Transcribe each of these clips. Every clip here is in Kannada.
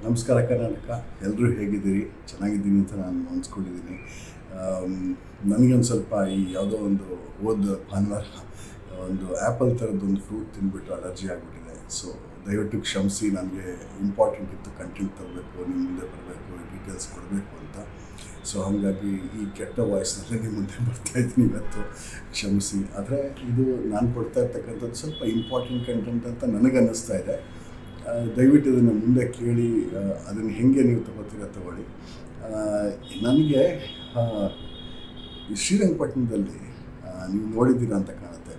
ನಮಸ್ಕಾರ ಕರ್ನಾಟಕ. ಎಲ್ಲರೂ ಹೇಗಿದ್ದೀರಿ? ಚೆನ್ನಾಗಿದ್ದೀನಿ ಅಂತ ನಾನು ಅನ್ಸ್ಕೊಂಡಿದ್ದೀನಿ. ನನಗೊಂದು ಸ್ವಲ್ಪ ಈ ಯಾವುದೋ ಒಂದು ಭಾನುವಾರ ಒಂದು ಆ್ಯಪಲ್ ಥರದ್ದೊಂದು ಫ್ರೂಟ್ ತಿಂದ್ಬಿಟ್ಟು ಅಲರ್ಜಿ ಆಗಿಬಿಟ್ಟಿದೆ. ಸೊ ದಯವಿಟ್ಟು ಕ್ಷಮಿಸಿ. ನನಗೆ ಇಂಪಾರ್ಟೆಂಟ್ ಇತ್ತು, ಕಂಟೆಂಟ್ ತರಬೇಕು, ನಿಮ್ಮ ಮುಂದೆ ಬರಬೇಕು, ಡೀಟೇಲ್ಸ್ ಕೊಡಬೇಕು ಅಂತ. ಸೊ ಹಾಗಾಗಿ ಈ ಕೆಟ್ಟ ವಾಯ್ಸ್ನಲ್ಲೇ ನಿಮ್ಮ ಮುಂದೆ ಬರ್ತಾಯಿದ್ದೀನಿ ಇವತ್ತು. ಕ್ಷಮಿಸಿ. ಆದರೆ ಇದು ನಾನು ಕೊಡ್ತಾ ಇರ್ತಕ್ಕಂಥದ್ದು ಸ್ವಲ್ಪ ಇಂಪಾರ್ಟೆಂಟ್ ಕಂಟೆಂಟ್ ಅಂತ ನನಗೆ ಅನ್ನಿಸ್ತಾ ಇದೆ. ದಯವಿಟ್ಟು ಇದನ್ನು ಮುಂದೆ ಕೇಳಿ ಅದನ್ನು ಹೇಗೆ ನೀವು ತಗೊಳ್ಳಿ. ನನಗೆ ಈ ಶ್ರೀರಂಗಪಟ್ಟಣದಲ್ಲಿ ನೀವು ನೋಡಿದ್ದೀರ ಅಂತ ಕಾಣುತ್ತೆ,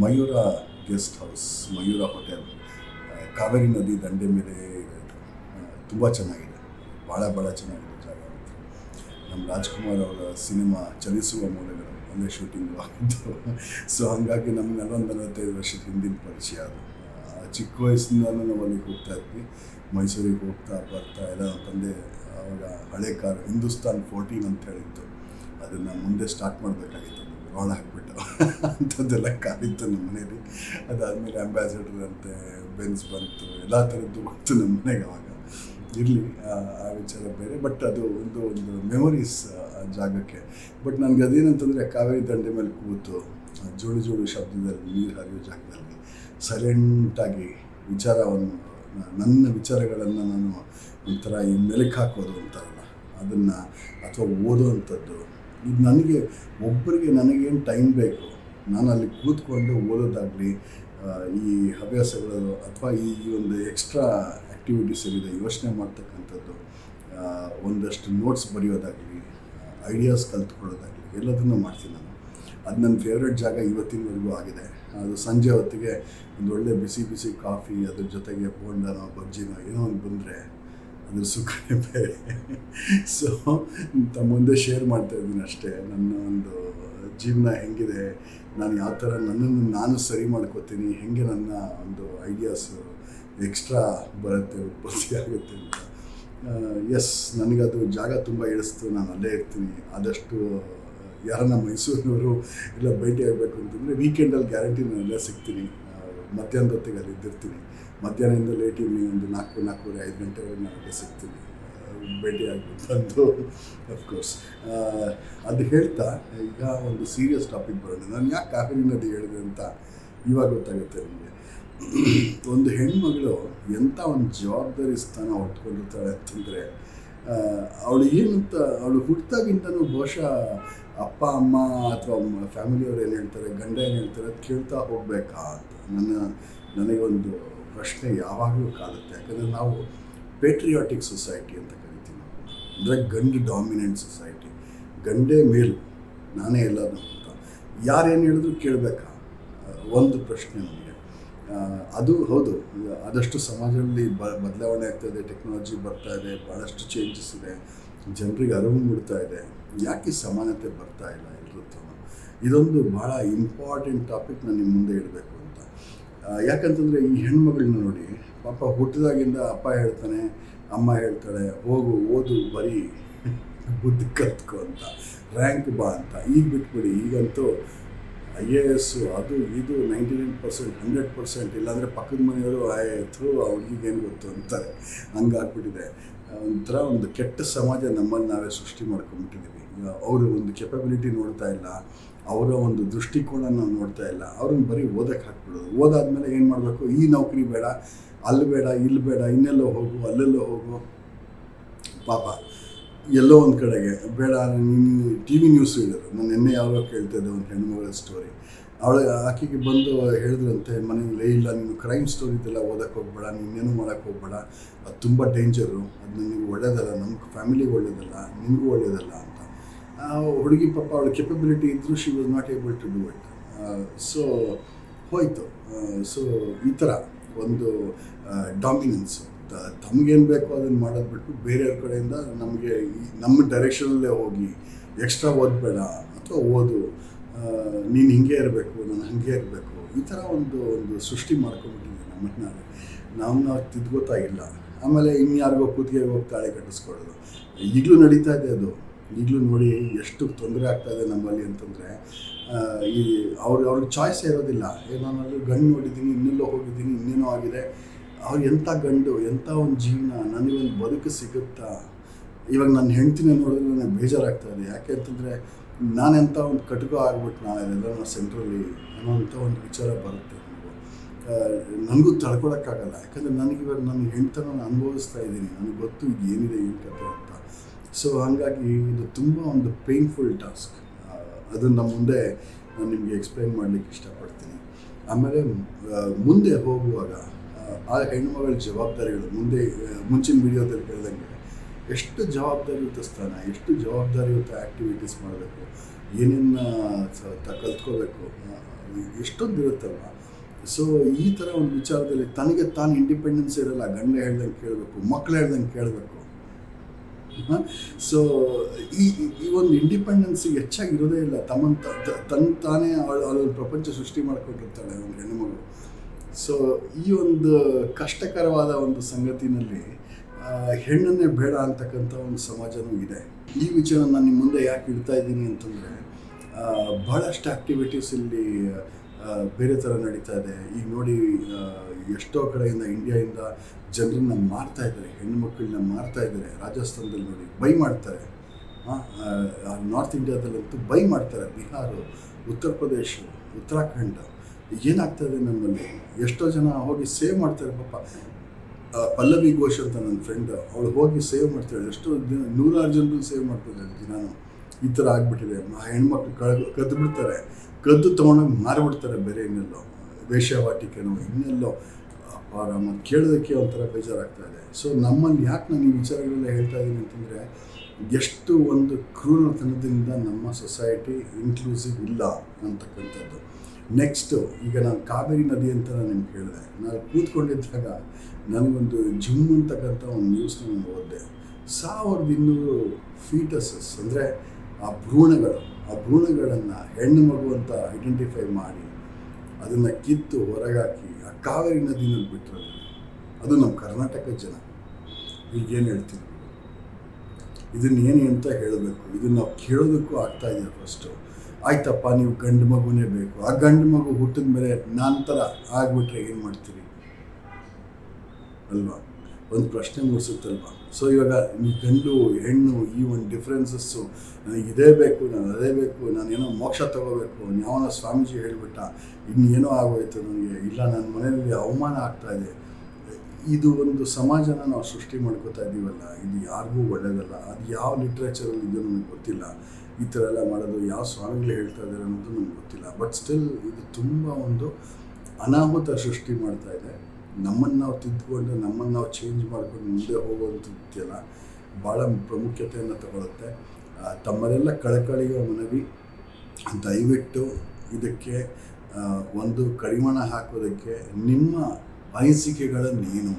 Mayura guest house, Mayura hotel Kaveri ನದಿ ದಂಡೆ ಮೇಲೆ ತುಂಬ ಚೆನ್ನಾಗಿದೆ. ಭಾಳ ಚೆನ್ನಾಗಿದೆ ಜಾಗ. ನಮ್ಮ ರಾಜ್ಕುಮಾರ್ ಅವರ ಸಿನಿಮಾ ಚಲಿಸುವ ಮೌಲ್ಯಗಳು ಅಲ್ಲೇ ಶೂಟಿಂಗು ಆಗಿದ್ದು. ಸೊ ಹಾಗಾಗಿ ನಮ್ಗೆ 40-45 ವರ್ಷದ ಹಿಂದಿನ ಪರಿಚಯ ಅದು. ಚಿಕ್ಕ ವಯಸ್ಸಿಂದಲೂ ನಾವು ಅಲ್ಲಿಗೆ ಹೋಗ್ತಾ ಇದ್ವಿ. ಮೈಸೂರಿಗೆ ಹೋಗ್ತಾ ಬರ್ತಾ ಎಲ್ಲ ನಮ್ಮ ತಂದೆ ಆವಾಗ ಹಳೆ ಕಾರು ಹಿಂದೂಸ್ತಾನ್ 14 ಅಂತ ಹೇಳಿತ್ತು. ಅದನ್ನು ಮುಂದೆ ಸ್ಟಾರ್ಟ್ ಮಾಡಬೇಕಾಗಿತ್ತು, ರೋಡ್ ಹಾಕ್ಬಿಟ್ಟು ಅಂಥದ್ದೆಲ್ಲ ಕಾರಿತ್ತು ನಮ್ಮ ಮನೇಲಿ. ಅದಾದಮೇಲೆ ಅಂಬಾಸಡರ್ ಅಂತೆ, ಬೆನ್ಸ್ ಬಂತು, ಎಲ್ಲ ಥರದ್ದು ಬಂತು ನಮ್ಮ ಮನೆಗೆ ಆವಾಗ. ಇರಲಿ, ಆ ವಿಚಾರ ಬೇರೆ. ಬಟ್ ಅದು ಒಂದು ಮೆಮೊರೀಸ್ ಆ ಜಾಗಕ್ಕೆ. ಬಟ್ ನನಗೆ ಅದೇನಂತಂದರೆ ಕಾವೇರಿ ದಂಡೆ ಮೇಲೆ ಕೂತು ಜೋಡು ಶಬ್ದದಲ್ಲಿ ನೀರು ಹರಿಯೋ ಜಾಗದಲ್ಲಿ ಸೈಲೆಂಟಾಗಿ ನನ್ನ ವಿಚಾರಗಳನ್ನು ನಾನು ಒಂಥರ ಈ ಮೆಲುಕು ಹಾಕೋದು ಅಂತಾರಲ್ಲ, ಅದನ್ನು ಅಥವಾ ಓದೋವಂಥದ್ದು. ಇದು ನನಗೇನು ಟೈಮ್ ಬೇಕು, ನಾನು ಅಲ್ಲಿ ಕೂತ್ಕೊಂಡು ಓದೋದಾಗಲಿ, ಈ ಹವ್ಯಾಸಗಳು ಅಥವಾ ಈ ಒಂದು ಎಕ್ಸ್ಟ್ರಾ ಆ್ಯಕ್ಟಿವಿಟೀಸ್ ಏನಿದೆ ಯೋಚನೆ ಮಾಡ್ತಕ್ಕಂಥದ್ದು, ಒಂದಷ್ಟು ನೋಟ್ಸ್ ಬರೆಯೋದಾಗಲಿ, ಐಡಿಯಾಸ್ ಕಲ್ತ್ಕೊಳ್ಳೋದಾಗಲಿ ಎಲ್ಲದನ್ನೂ ಮಾಡ್ತೀನಿ ನಾನು. ಅದು ನನ್ನ ಫೇವ್ರೆಟ್ ಜಾಗ ಇವತ್ತಿನವರೆಗೂ ಆಗಿದೆ. ಅದು ಸಂಜೆ ಹೊತ್ತಿಗೆ ಒಂದು ಒಳ್ಳೆ ಬಿಸಿ ಕಾಫಿ, ಅದ್ರ ಜೊತೆಗೆ ಬೋಂಡನೋ ಬಜ್ಜಿನೋ ಏನೋ ಒಂದು ಬಂದರೆ ಅದ್ರ ಸುಖನೇ ಬೇರೆ. ಸೊ ತಮ್ಮ ಮುಂದೆ ಶೇರ್ ಮಾಡ್ತಾಯಿದ್ದೀನಿ ಅಷ್ಟೇ. ನನ್ನ ಒಂದು ಜೀವನ ಹೆಂಗಿದೆ, ನಾನು ಯಾವ ಥರ ನನ್ನನ್ನು ನಾನು ಸರಿ ಮಾಡ್ಕೋತೀನಿ, ಹೇಗೆ ನನ್ನ ಒಂದು ಐಡಿಯಾಸು ಎಕ್ಸ್ಟ್ರಾ ಬರುತ್ತೆ, ಉತ್ಪತ್ತಿ ಆಗುತ್ತೆ ಅಂತ. ಎಸ್, ನನಗದು ಜಾಗ ತುಂಬ ಇಳಿಸ್ತು. ನಾನು ಅಲ್ಲೇ ಇರ್ತೀನಿ. ಆದಷ್ಟು ಯಾರನ್ನ ಮೈಸೂರಿನವರು ಇಲ್ಲ ಭೇಟಿ ಆಗಬೇಕು ಅಂತಂದರೆ ವೀಕೆಂಡಲ್ಲಿ ಗ್ಯಾರಂಟಿ ನಾನು ಅಲ್ಲೇ ಸಿಗ್ತೀನಿ. ಮಧ್ಯಾಹ್ನದ ಹೊತ್ತಿಗೆ ಅಲ್ಲಿ ಇದ್ದಿರ್ತೀನಿ. ಮಧ್ಯಾಹ್ನದಿಂದ ಲೇಟ್ ಈವ್ನಿಂಗ್ ಒಂದು 4-4:30-5 ಗಂಟೆವರೆಗೆ ನಾನು ಅಲ್ಲೇ ಸಿಗ್ತೀನಿ. ಭೇಟಿ ಆಗ್ಬಿಟ್ಟು ಬಂದು ಅಫ್ಕೋರ್ಸ್. ಅದು ಹೇಳ್ತಾ ಈಗ ಒಂದು ಸೀರಿಯಸ್ ಟಾಪಿಕ್ ಬರೋಣ. ನಾನು ಯಾಕೆ ಕಾವೇರಿ ನದಿ ಹೇಳಿದೆ ಅಂತ ಇವಾಗ ಗೊತ್ತಾಗುತ್ತೆ ನಿಮಗೆ. ಒಂದು ಹೆಣ್ಮಗಳು ಎಂಥ ಒಂದು ಜವಾಬ್ದಾರಿ ಸ್ಥಾನ ಹೊತ್ಕೊಂಡಿರ್ತಾಳೆ ಅಂತಂದರೆ, ಅವಳು ಹುಟ್ಟಿದಾಗಿಂತನೂ ಬಹುಶಃ ಅಪ್ಪ ಅಮ್ಮ ಅಥವಾ ಫ್ಯಾಮಿಲಿಯವ್ರು ಏನು ಹೇಳ್ತಾರೆ, ಗಂಡ ಏನು ಹೇಳ್ತಾರೆ ಅದು ಕೇಳ್ತಾ ಹೋಗಬೇಕಾ ಅಂತ ನನಗೆ ಒಂದು ಪ್ರಶ್ನೆ ಯಾವಾಗಲೂ ಕಾಡುತ್ತೆ. ಯಾಕಂದರೆ ನಾವು ಪೇಟ್ರಿಯಾಟಿಕ್ ಸೊಸೈಟಿ ಅಂತ ಕರಿತೀವಿ. ಅಂದರೆ ಗಂಡು ಡಾಮಿನೆಂಟ್ ಸೊಸೈಟಿ, ಗಂಡೇ ಮೇಲು, ನಾನೇ ಎಲ್ಲರೂ ಅಂತ. ಯಾರೇನು ಹೇಳಿದ್ರು ಕೇಳಬೇಕಾ ಒಂದು ಪ್ರಶ್ನೆ ನನಗೆ. ಅದು ಹೌದು, ಆದಷ್ಟು ಸಮಾಜದಲ್ಲಿ ಬದಲಾವಣೆ ಆಗ್ತಾಯಿದೆ, ಟೆಕ್ನಾಲಜಿ ಬರ್ತಾಯಿದೆ, ಭಾಳಷ್ಟು ಚೇಂಜಸ್ ಇದೆ, ಜನರಿಗೆ ಅರಿವು ಮೂಡ್ತಾ ಇದೆ. ಯಾಕೆ ಸಮಾನತೆ ಬರ್ತಾ ಇಲ್ಲ ಎಲ್ಲರೂ ತಾನು? ಇದೊಂದು ಭಾಳ ಇಂಪಾರ್ಟೆಂಟ್ ಟಾಪಿಕ್ ನಾನು ನಿಮ್ಮ ಮುಂದೆ ಇಡಬೇಕು ಅಂತ. ಯಾಕಂತಂದರೆ ಈ ಹೆಣ್ಮಗಳನ್ನ ನೋಡಿ, ಪಾಪ ಹುಟ್ಟಿದಾಗಿಂದ ಅಪ್ಪ ಹೇಳ್ತಾನೆ, ಅಮ್ಮ ಹೇಳ್ತಾಳೆ, ಹೋಗು ಓದು ಬರೀ ಬುದ್ಧಿ ಕಲ್ತ್ಕೊ ಅಂತ, ರ್ಯಾಂಕ್ ಬಾ ಅಂತ. ಈಗ ಬಿಟ್ಬಿಡಿ, ಈಗಂತೂ IAS ಅದು ಇದು 99%, 100%, ಇಲ್ಲಾಂದರೆ ಪಕ್ಕದ ಮನೆಯವರು ಆಯಿತು ಅವ್ರಿಗೇನು ಗೊತ್ತು ಅಂತಾರೆ. ಹಂಗಾಗ್ಬಿಟ್ಟಿದೆ. ಒಂಥರ ಒಂದು ಕೆಟ್ಟ ಸಮಾಜ ನಮ್ಮನ್ನು ನಾವೇ ಸೃಷ್ಟಿ ಮಾಡ್ಕೊಂಡ್ಬಿಟ್ಟಿದ್ದೀವಿ. ಅವರು ಒಂದು ಕೆಪಬಿಲಿಟಿ ನೋಡ್ತಾ ಇಲ್ಲ, ಅವರ ಒಂದು ದೃಷ್ಟಿಕೋನ ನಾವು ನೋಡ್ತಾ ಇಲ್ಲ. ಅವ್ರನ್ನ ಬರೀ ಓದಕ್ಕೆ ಹಾಕ್ಬಿಡೋದು. ಓದಾದ್ಮೇಲೆ ಏನು ಮಾಡಬೇಕು, ಈ ನೌಕರಿ ಬೇಡ, ಅಲ್ಲಿ ಬೇಡ, ಇಲ್ಲಿ ಬೇಡ, ಇನ್ನೆಲ್ಲೋ ಹೋಗು, ಅಲ್ಲೆಲ್ಲೋ ಹೋಗು. ಪಾಪ ಎಲ್ಲೋ ಒಂದು ಕಡೆಗೆ ಬೇಡ. ನೀನು TV ನ್ಯೂಸ್ ಹೇಳಿದ್ರು, ನಾನು ನಿನ್ನೆ ಯಾವಾಗ ಕೇಳ್ತಾಯಿದ್ದೆ ಒಂದು ಹೆಣ್ಮಗಳ ಸ್ಟೋರಿ. ಆಕೆಗೆ ಬಂದು ಹೇಳಿದ್ರಂತೆ ಮನೆಯಲ್ಲಿ, ಇಲ್ಲ ನೀನು ಕ್ರೈಮ್ ಸ್ಟೋರಿದೆಲ್ಲ ಓದಕ್ಕೆ ಹೋಗ್ಬೇಡ, ನೀನೇನು ಮಾಡೋಕ್ಕೆ ಹೋಗ್ಬೇಡ, ಅದು ತುಂಬ ಡೇಂಜರು, ಅದು ನಿನಗೆ ಒಳ್ಳೆಯದಲ್ಲ, ನಮ್ಮ ಫ್ಯಾಮಿಲಿಗೆ ಒಳ್ಳೆಯದಲ್ಲ, ನಿನಗೂ ಒಳ್ಳೆಯದಲ್ಲ ಅಂತ. ಹುಡುಗಿ ಪಾಪ ಅವಳ ಕೆಪಬಿಲಿಟಿ ಇದ್ದರೂ she was not able to do it. So ಹೋಯಿತು. ಸೊ ಈ ಥರ ಒಂದು ಡಾಮಿನೆನ್ಸು, ತಮಗೇನು ಬೇಕೋ ಅದನ್ನು ಮಾಡೋದು ಬಿಟ್ಟು ಬೇರೆಯವ್ರ ಕಡೆಯಿಂದ ನಮಗೆ ನಮ್ಮ ಡೈರೆಕ್ಷನಲ್ಲೇ ಹೋಗಿ ಎಕ್ಸ್ಟ್ರಾ ಓದಬೇಡ ಅಥವಾ ಓದು, ನೀನು ಹಿಂಗೆ ಇರಬೇಕು, ನಾನು ಹಾಗೆ ಇರಬೇಕು, ಈ ಥರ ಒಂದು ಸೃಷ್ಟಿ ಮಾಡ್ಕೊಂಡ್ಬಿಟ್ಟಿದ್ವಿ ನಮ್ಮನ್ನು ನಾವು ತಿದ್ಕೋತಾ ಇಲ್ಲ. ಆಮೇಲೆ ಇನ್ಯಾರಿಗೋ ಕೂತಿಗೆ ಹೋಗಿ ತಾಳೆ ಕಟ್ಟಿಸ್ಕೊಳ್ಳೋದು ಈಗಲೂ ನಡೀತಾ ಇದೆ. ಅದು ಈಗಲೂ ನೋಡಿ ಎಷ್ಟು ತೊಂದರೆ ಆಗ್ತಾಯಿದೆ ನಮ್ಮಲ್ಲಿ ಅಂತಂದರೆ, ಅವ್ರಿಗೆ ಚಾಯ್ಸೇ ಇರೋದಿಲ್ಲ. ನಾನು ಅಲ್ಲಿ ಗಂಡು ನೋಡಿದ್ದೀನಿ, ಇನ್ನೆಲ್ಲೋ ಹೋಗಿದ್ದೀನಿ, ಇನ್ನೇನೋ ಆಗಿದೆ, ಅವ್ರು ಎಂಥ ಗಂಡು, ಎಂಥ ಒಂದು ಜೀವನ, ನನಗೊಂದು ಬದುಕು ಸಿಗುತ್ತಾ. ಇವಾಗ ನನ್ನ ಹೆಂಡ್ತಿನ ನೋಡಿದ್ರೆ ನನಗೆ ಬೇಜಾರಾಗ್ತಾಯಿದೆ. ಯಾಕೆ ಅಂತಂದರೆ ನಾನೆಂಥ ಒಂದು ಕಟುಕ ಆಗ್ಬಿಟ್ಟು ನಾನೆಲ್ಲರೂ ಸೆಂಟ್ರಲ್ಲಿ ಅನ್ನೋಂಥ ಒಂದು ವಿಚಾರ ಬರುತ್ತೆ ನನಗೂ ತಡ್ಕೊಳಕ್ಕಾಗಲ್ಲ. ಯಾಕಂದರೆ ನನಗಿವಾಗ ನನ್ನ ಹೆಂಡ್ತನ ಅನುಭವಿಸ್ತಾ ಇದ್ದೀನಿ, ನನಗೆ ಗೊತ್ತು ಇದು ಏನಿದೆ ಏನು ಕತೆ ಅಂತ. ಸೊ ಹಾಗಾಗಿ ಇದು ತುಂಬ ಒಂದು ಪೇನ್ಫುಲ್ ಟಾಸ್ಕ್. ಅದನ್ನು ಮುಂದೆ ನಾನು ನಿಮಗೆ ಎಕ್ಸ್ಪ್ಲೈನ್ ಮಾಡಲಿಕ್ಕೆ ಇಷ್ಟಪಡ್ತೀನಿ. ಆಮೇಲೆ ಮುಂದೆ ಹೋಗುವಾಗ ಆ ಹೆಣ್ಣುಮಗಳ ಜವಾಬ್ದಾರಿಗಳು ಮುಂಚಿನ ವಿಡಿಯೋದಲ್ಲಿ ಹೇಳಿದಂಗೆ ಎಷ್ಟು ಜವಾಬ್ದಾರಿಯುತ ಸ್ಥಾನ, ಎಷ್ಟು ಜವಾಬ್ದಾರಿಯುತ ಆ್ಯಕ್ಟಿವಿಟೀಸ್ ಮಾಡಬೇಕು, ಏನೇನು ಕಲ್ತ್ಕೋಬೇಕು, ಎಷ್ಟೊಂದು ಇರುತ್ತಲ್ವ. ಸೊ ಈ ಥರ ಒಂದು ವಿಚಾರದಲ್ಲಿ ತನಗೆ ತಾನು ಇಂಡಿಪೆಂಡೆನ್ಸ್ ಇರಲ್ಲ. ಗಂಡ ಹೇಳ್ದಂಗೆ ಕೇಳಬೇಕು, ಮಕ್ಕಳು ಹೇಳ್ದಂಗೆ ಕೇಳಬೇಕು. ಸೊ ಈ ಒಂದು ಇಂಡಿಪೆಂಡೆನ್ಸಿಗೆ ಹೆಚ್ಚಾಗಿರೋದೇ ಇಲ್ಲ. ತನ್ನ ತಾನೇ ಅವಳು ಪ್ರಪಂಚ ಸೃಷ್ಟಿ ಮಾಡ್ಕೊಂಡಿರ್ತಾಳೆ ಒಂದು ಹೆಣ್ಣುಮಗಳು. ಸೊ ಈ ಒಂದು ಕಷ್ಟಕರವಾದ ಒಂದು ಸಂಗತಿನಲ್ಲಿ ಹೆಣ್ಣನ್ನೇ ಬೇಡ ಅಂತಕ್ಕಂಥ ಒಂದು ಸಮಾಜನೂ ಇದೆ. ಈ ವಿಚಾರ ನಾನು ನಿಮ್ಮ ಮುಂದೆ ಯಾಕೆ ಇಡ್ತಾ ಇದ್ದೀನಿ ಅಂತಂದರೆ ಭಾಳಷ್ಟು ಆ್ಯಕ್ಟಿವಿಟೀಸ್ ಇಲ್ಲಿ ಬೇರೆ ಥರ ನಡೀತಾ ಇದೆ. ಈಗ ನೋಡಿ, ಎಷ್ಟೋ ಕಡೆಯಿಂದ ಇಂಡಿಯಾದಿಂದ ಜನರನ್ನ ಮಾರ್ತಾಯಿದ್ದಾರೆ, ಹೆಣ್ಣುಮಕ್ಕಳನ್ನ ಮಾರ್ತಾಯಿದ್ದಾರೆ. ರಾಜಸ್ಥಾನದಲ್ಲಿ ನೋಡಿ ಬೈ ಮಾಡ್ತಾರೆ, ನಾರ್ತ್ ಇಂಡಿಯಾದಲ್ಲಂತೂ ಬೈ ಮಾಡ್ತಾರೆ. ಬಿಹಾರ, ಉತ್ತರ ಪ್ರದೇಶ, ಉತ್ತರಾಖಂಡ, ಏನಾಗ್ತಾಯಿದೆ ನಮ್ಮಲ್ಲಿ. ಎಷ್ಟೋ ಜನ ಹೋಗಿ ಸೇವ್ ಮಾಡ್ತಾರೆ. ಪಾಪ ಪಲ್ಲವಿ ಘೋಷ್ ಅಂತ ನನ್ನ ಫ್ರೆಂಡ್, ಅವಳು ಹೋಗಿ ಸೇವ್ ಮಾಡ್ತಾಳೆ. ಎಷ್ಟೋ ದಿನ 100 ಜನರು ಸೇವ್ ಮಾಡ್ತಿದ್ದಾರೆ ದಿನಾನು. ಈ ಥರ ಆಗಿಬಿಟ್ಟಿದೆ. ಹೆಣ್ಮಕ್ಳು ಕದ್ದು ಬಿಡ್ತಾರೆ, ಕದ್ದು ತೊಗೊಂಡೋಗಿ ಮಾರಿಬಿಡ್ತಾರೆ ಬೇರೆ ಇನ್ನೆಲ್ಲೋ, ವೇಶ್ಯಾವಾಟಿಕೆನೋ ಇನ್ನೆಲ್ಲೋ. ಅಪ್ಪ ಕೇಳೋದಕ್ಕೆ ಒಂಥರ ಬೇಜಾರಾಗ್ತಾ ಇದೆ. ಸೊ ನಮ್ಮಲ್ಲಿ ಯಾಕೆ ನಾನು ಈ ವಿಚಾರಗಳೆಲ್ಲ ಹೇಳ್ತಾ ಇದ್ದೀನಿ ಅಂತಂದರೆ, ಎಷ್ಟು ಒಂದು ಕ್ರೂರತನದಿಂದ ನಮ್ಮ ಸೊಸೈಟಿ ಇನ್ಕ್ಲೂಸಿವ್ ಇಲ್ಲ ಅಂತಕ್ಕಂಥದ್ದು. ನೆಕ್ಸ್ಟು, ಈಗ ನಾನು ಕಾವೇರಿ ನದಿ ಅಂತ ನಾನು ನಿಮ್ಗೆ ಹೇಳಿದೆ. ನಾನು ಕೂತ್ಕೊಂಡಿದ್ದಾಗ ನನಗೊಂದು ಜಿಮ್ ಅಂತಕ್ಕಂಥ ಒಂದು ನ್ಯೂಸ್ನ ನಾನು ಓದಿದೆ. 1200 ಫೀಟಸಸ್ ಅಂದರೆ ಆ ಭ್ರೂಣಗಳನ್ನು ಹೆಣ್ಣು ಮಗು ಅಂತ ಐಡೆಂಟಿಫೈ ಮಾಡಿ ಅದನ್ನು ಕಿತ್ತು ಹೊರಗಾಕಿ ಆ ಕಾವೇರಿ ನದಿನಲ್ಲಿ ಬಿಟ್ಟರು. ಅದು ನಮ್ಮ ಕರ್ನಾಟಕದ ಜನ. ಈಗೇನು ಹೇಳ್ತೀನಿ, ಇದನ್ನೇನು ಅಂತ ಹೇಳಬೇಕು, ಇದನ್ನು ನಾವು ಕೇಳೋದಕ್ಕೂ ಆಗ್ತಾಯಿದೆ. ಫಸ್ಟು ಆಯ್ತಪ್ಪ, ನೀವು ಗಂಡು ಮಗುನೇ ಬೇಕು. ಆ ಗಂಡು ಮಗು ಹುಟ್ಟಿದ ಮೇಲೆ ನಂತರ ಆಗಿಬಿಟ್ರೆ ಏನು ಮಾಡ್ತೀರಿ ಅಲ್ವಾ? ಒಂದು ಪ್ರಶ್ನೆ ಮೂಡಿಸುತ್ತಲ್ವ. ಸೊ ಇವಾಗ ಈ ಗಂಡು ಹೆಣ್ಣು ಈ ಒಂದು ಡಿಫ್ರೆನ್ಸಸ್ಸು, ನನಗೆ ಇದೇ ಬೇಕು, ನಾನು ಅದೇ ಬೇಕು, ನಾನೇನೋ ಮೋಕ್ಷ ತೊಗೋಬೇಕು, ಯಾವನೋ ಸ್ವಾಮೀಜಿ ಹೇಳಿಬಿಟ್ಟ, ಇನ್ನೇನೋ ಆಗೋಯ್ತು ನನಗೆ, ಇಲ್ಲ ನನ್ನ ಮನೆಯಲ್ಲಿ ಅವಮಾನ ಆಗ್ತಾಯಿದೆ. ಇದು ಒಂದು ಸಮಾಜನ ನಾವು ಸೃಷ್ಟಿ ಮಾಡ್ಕೋತಾ ಇದ್ದೀವಲ್ಲ, ಇದು ಯಾರಿಗೂ ಒಳ್ಳೆಯದಲ್ಲ. ಅದು ಯಾವ ಲಿಟ್ರೇಚರಲ್ಲಿ ಇದೆಯೋ ನನಗೆ ಗೊತ್ತಿಲ್ಲ. ಈ ಥರ ಎಲ್ಲ ಮಾಡೋದು ಯಾವ ಸ್ವಾಮಿಗಳು ಹೇಳ್ತಾ ಇದ್ದಾರೆ ಅನ್ನೋದು ನನಗೆ ಗೊತ್ತಿಲ್ಲ. ಬಟ್ ಸ್ಟಿಲ್ ಇದು ತುಂಬ ಒಂದು ಅನಾಹುತ ಸೃಷ್ಟಿ ಮಾಡ್ತಾಯಿದೆ. ನಮ್ಮನ್ನು ನಾವು ತಿದ್ದುಕೊಂಡು, ನಮ್ಮನ್ನು ನಾವು ಚೇಂಜ್ ಮಾಡ್ಕೊಂಡು ಮುಂದೆ ಹೋಗುವಂಥದ್ದೆಲ್ಲ ಭಾಳ ಪ್ರಾಮುಖ್ಯತೆಯನ್ನು ತಗೊಳುತ್ತೆ. ತಮ್ಮದೆಲ್ಲ ಕಳಕಳಿಯ ಮನವಿ, ದಯವಿಟ್ಟು ಇದಕ್ಕೆ ಒಂದು ಕಡಿವಾಣ ಹಾಕೋದಕ್ಕೆ ನಿಮ್ಮ ಅನಿಸಿಕೆಗಳನ್ನೇನು,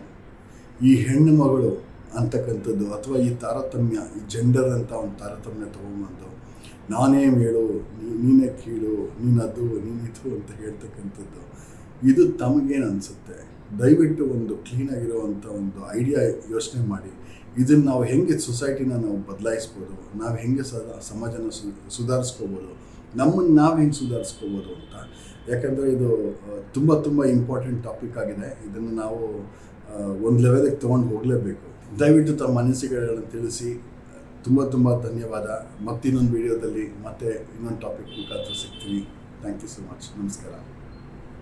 ಈ ಹೆಣ್ಣು ಮಗಳು ಅಂತಕ್ಕಂಥದ್ದು ಅಥವಾ ಈ ತಾರತಮ್ಯ, ಈ ಜೆಂಡರ್ ಅಂತ ಒಂದು ತಾರತಮ್ಯ ತೊಗೊಂಬಂದು ನಾನೇ ಮೇಳು, ನೀನೇ ಕೀಳು, ನೀನದು, ನೀನಿದು ಅಂತ ಹೇಳ್ತಕ್ಕಂಥದ್ದು, ಇದು ತಮಗೇನು ಅನಿಸುತ್ತೆ? ದಯವಿಟ್ಟು ಒಂದು ಕ್ಲೀನಾಗಿರುವಂಥ ಒಂದು ಐಡಿಯಾ ಯೋಚನೆ ಮಾಡಿ. ಇದನ್ನು ನಾವು ಹೆಂಗೆ ಸೊಸೈಟಿನ ನಾವು ಬದಲಾಯಿಸ್ಬೋದು, ನಾವು ಹೆಂಗೆ ಸಮಾಜನ ಸುಧಾರಿಸ್ಕೋಬೋದು, ನಮ್ಮನ್ನು ನಾವು ಹೆಂಗೆ ಸುಧಾರಿಸ್ಕೋಬೋದು ಅಂತ. ಯಾಕಂದರೆ ಇದು ತುಂಬ ಇಂಪಾರ್ಟೆಂಟ್ ಟಾಪಿಕ್ ಆಗಿದೆ. ಇದನ್ನು ನಾವು ಒಂದು ಲೆವೆಲಿಗೆ ತೊಗೊಂಡು ಹೋಗಲೇಬೇಕು. ದಯವಿಟ್ಟು ತಮ್ಮ ಅನಿಸಿಕೆಗಳನ್ನು ತಿಳಿಸಿ. ತುಂಬ ಧನ್ಯವಾದ. ಮತ್ತಿನ್ನೊಂದು ವಿಡಿಯೋದಲ್ಲಿ ಮತ್ತೆ ಇನ್ನೊಂದು ಟಾಪಿಕ್ ಮುಖಾಂತರ ಸಿಗ್ತೀನಿ. Thank you so much. ನಮಸ್ಕಾರ.